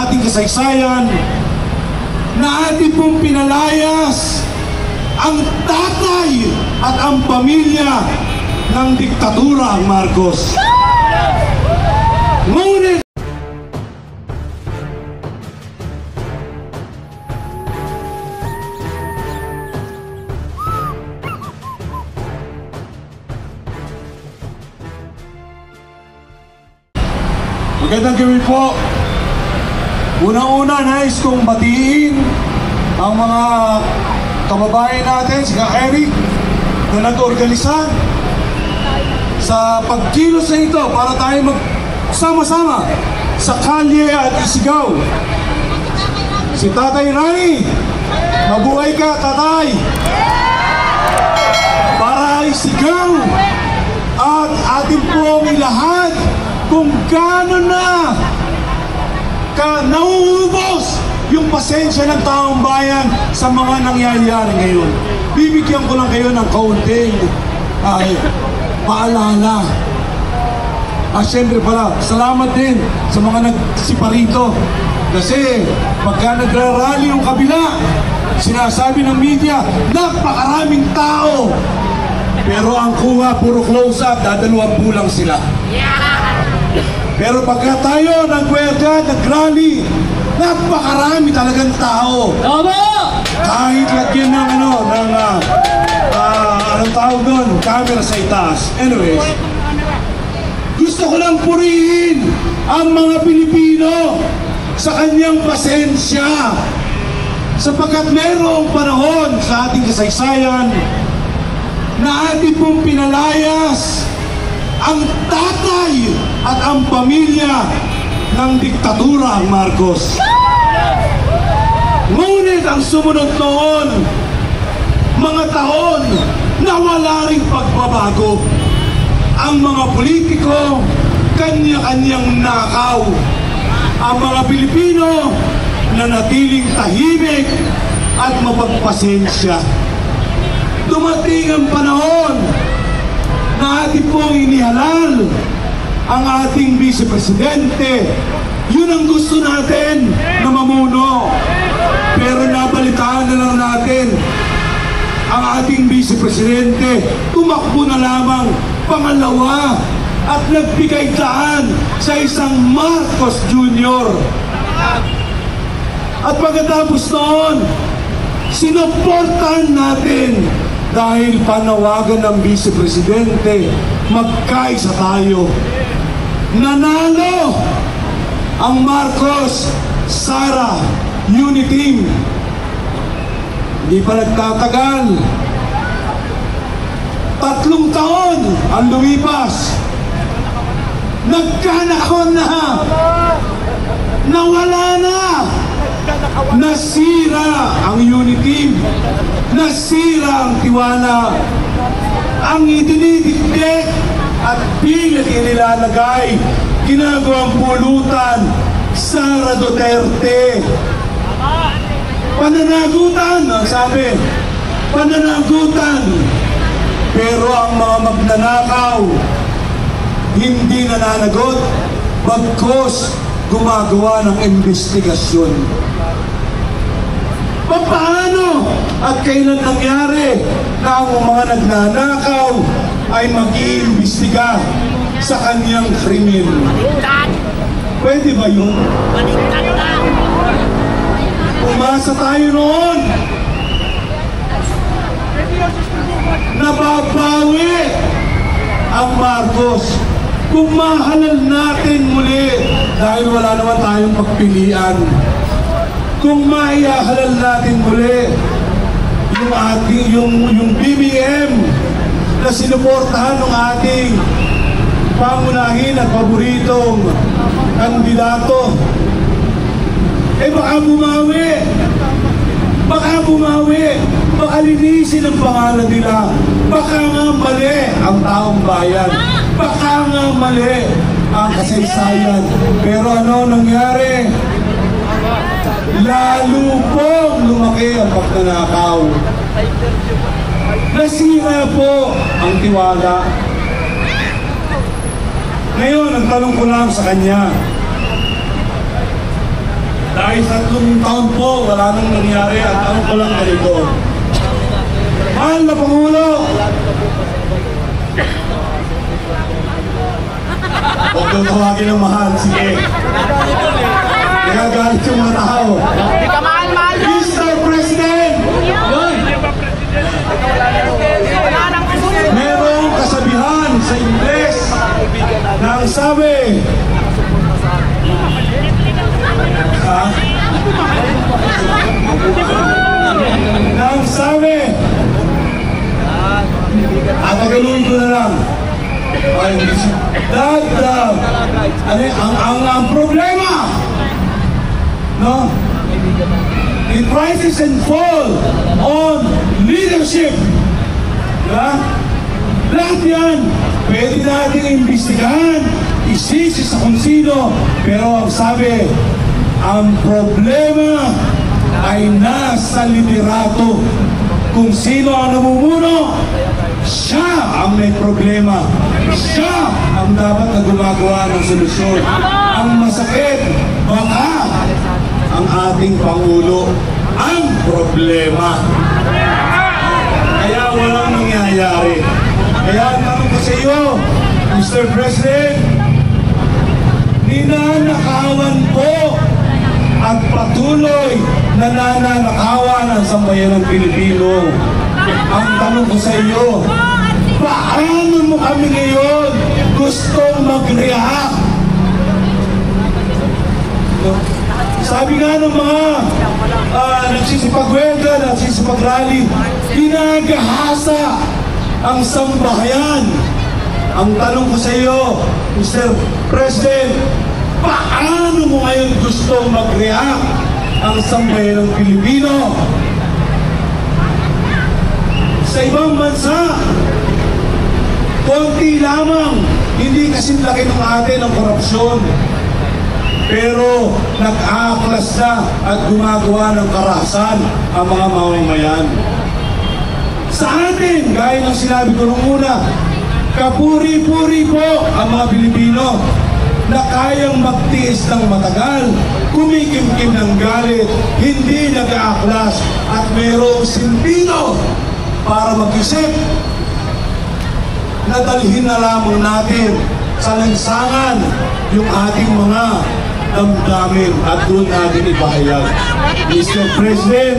sa ating kasaysayan na ating pong pinalayas ang tatay at ang pamilya ng diktatura ang Marcos. Ngunit magandang gabi po. Una-una, nais kong batiin ang mga kababayan natin, si Eric, na nag-organisa sa pagkilos na ito para tayo magsama-sama sa kalye at isigaw. Si Tatay Rani, mabuhay ka, Tatay! Para isigaw at atin pong ilahad kung gaano na nauubos yung pasensya ng taong bayan sa mga nangyayari ngayon. Bibigyan ko lang kayo ng kaunting paalala. Siyempre pala, salamat din sa mga nagsiparito. Kasi pagka nagrarally yung kabila, sinasabi ng media, napakaraming tao. Pero ang kuha, puro close-up, dadalawang bulang sila. Pero pagka tayo nag-gwerda, nag-rally, napakarami talagang tao. Kahit lagyan ng anong tawag doon, camera sa itaas. Anyways, gusto ko lang purihin ang mga Pilipino sa kanyang pasensya. Sapagkat mayroong panahon sa ating kasaysayan na ating pong pinalayas ang tatay at ang pamilya ng diktatura ang Marcos. Ngunit ang sumunod noon, mga taon na wala ring pagbabago. Ang mga politiko, kanya-kanyang nakaw. Ang mga Pilipino nanatiling tahimik at mapagpasensya. Dumating ang panahon na ating pong inihalal ang ating vice-presidente. Yun ang gusto natin na mamuno. Pero nabalitaan na lang natin ang ating vice-presidente tumakbo na lamang pangalawa at nagbigay daan sa isang Marcos Jr. At pagkatapos noon, sinuportahan natin dahil panawagan ng vice-presidente, magkaisa tayo. Nanalo ang Marcos Sara Uniteam. Hindi pa nagtatagal. 3 taon ang lumipas. Nagkanakon na. Nawala na. Nasira ang Uniteam. Nasira ang tiwala. Ang idinidikdik at pilit inilalagay, ginagawang pulutan, Sara Duterte. Pananagutan, ang sabi, pananagutan. Pero ang mga magnanakaw, hindi nananagot, bagkos gumagawa ng investigasyon. Paano at kailan nangyari na ang mga nagnanakaw ay mag-iimbestiga sa kanyang krimen? Pwede ba yun? Umasa tayo noon. Nababawi ang Marcos kung mahalal natin muli dahil wala naman tayong pagpilian. Kung maihalal natin muli yung BBM na sinuportahan ng ating pangunahin at paboritong kandidato, baka bumawi. Baka linisin ang pangalan nila. Baka nga mali ang taong bayan. Baka nga mali ang kasaysayan. Pero ano nangyari? Lalo pong lumaki ang pagnanakaw. Nasira po ang tiwala. Ngayon, ang tanong ko lang sa kanya, ay 3 taon po, wala nang nangyari at ano ko lang ganito. Mahal na Pangulo! Huwag kang tawagin ng mahal, sige. Nagagalit yung mga tao. Hindi ka mahal-mahal yun! Mr. President! Merong kasabihan sa Ingles na ang sabi, Tagaluin ko na lang. Ang problema, no? It rises and falls on leadership. Diba? Lahat yan, pwede natin imbestigahan, isisi sa kung sino, pero ang sabi, ang problema ay nasa liderato. Kung sino ang namumuno, siya ang may problema. Siya ang dapat na gumagawa ng solusyon. Ang masakit, baka ang ating Pangulo ang problema. Kaya walang nangyayari. Kaya naman ko sa iyo, Mr. President, ninanakawan po at patuloy na nananakawan ang sambayanang Pilipino. Ang tanong ko sa iyo, paano mo kami ngayon gustong mag-react? Sabi nga ng mga nagsisipag-welga, nagsisipag-rally, ginagahasa ang sambahayan. Ang tanong ko sa iyo, Mr. President, paano mo ngayon gustong mag-react ang sambayan ng Pilipino? Sa ibang bansa, konti lamang, hindi kasing laki ng atin ang korupsyon. Pero nag-aaklas na at gumagawa ng karahasan ang mga mamamayan. Sa atin, gaya ng sinabi ko nung una, kapuri-puri po ang mga Pilipino na kayang magtiis ng matagal, kumikimkim ng galit, hindi nag-aaklas at mayroong silbino para mag-isip na dalhin na lamang natin sa lansangan yung ating mga damdamin at doon natin ipahayag. Mr. President,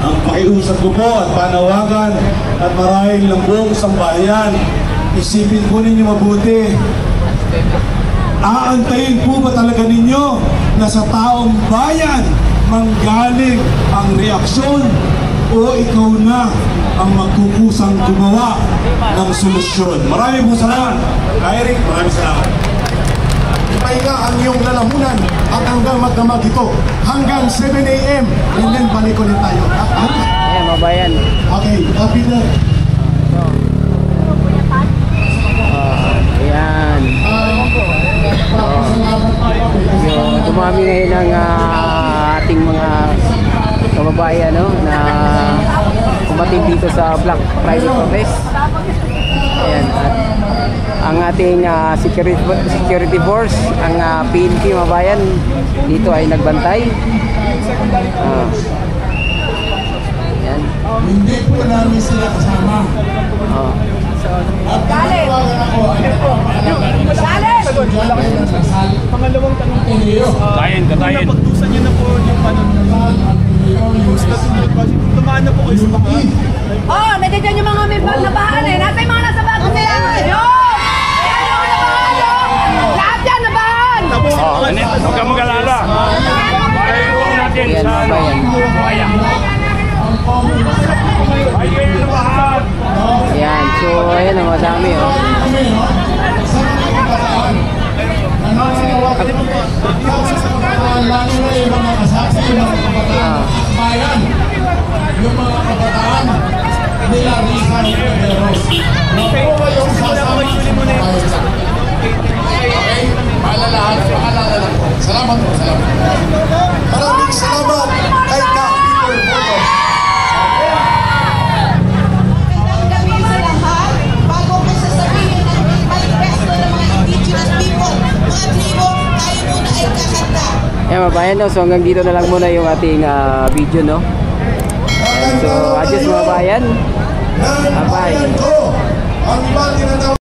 ang pakiusap ko po at panawagan at marahil ng buong sambayan, isipin po ninyo mabuti. Aantayin po ba talaga ninyo na sa taong bayan manggaling ang reaksyon o ikaw na ang magkukusang gumawa ng solusyon? Maraming po salamat. Eric, maraming salamat. Ipahinga ang iyong lalamunan at hanggang magdamag ito hanggang 7 a.m. and then balik ulit tayo. Ayan, mabayan. Okay, Peter. Ayan. Dumami ngayon ang ating mga kababayan, no, na kumating dito sa Black Friday protest. Ayan, at ang ating security force, ang PNP mabayan dito ay nagbantay. Ayan. Hindi po namin sila kasama. At tinawagan ako ay pangalawang tanong po niyo. Katayin. Napagtusan niyo na po yung tumaan na po kayo sa mga. Oh, nandiyan yung mga may bag na bahan eh. Nasa yung mga nasa bag nila. Yun! Ayan yung nabahan, oh! Lahat yan, nabahan! Huwag kang mag-alala. Ayaw natin sa bayan. Ayaw na bahan. Ayan, so ayan ang madami, oh. Lalo na yung mga kasaksi, yung mga kabataan bayan, yung mga kabataan nila Rizal Pedros. Naku ba yung sasama sa mga bayan? Okay, paalalahan, paalala lang po. Salamat po, salamat. Maraming salamat kay Peter Boto. Gabi sa lahat, bago ko sasabihin ang manifesto ng mga indigenous people, mga tribo, tayo muna ay kakanta. Ayan mga bayan, no? So hanggang dito na lang muna yung ating video, no? Ayan, so adios mga bayan. Ng Bye-bye. bayan ko, ang iba tinatawag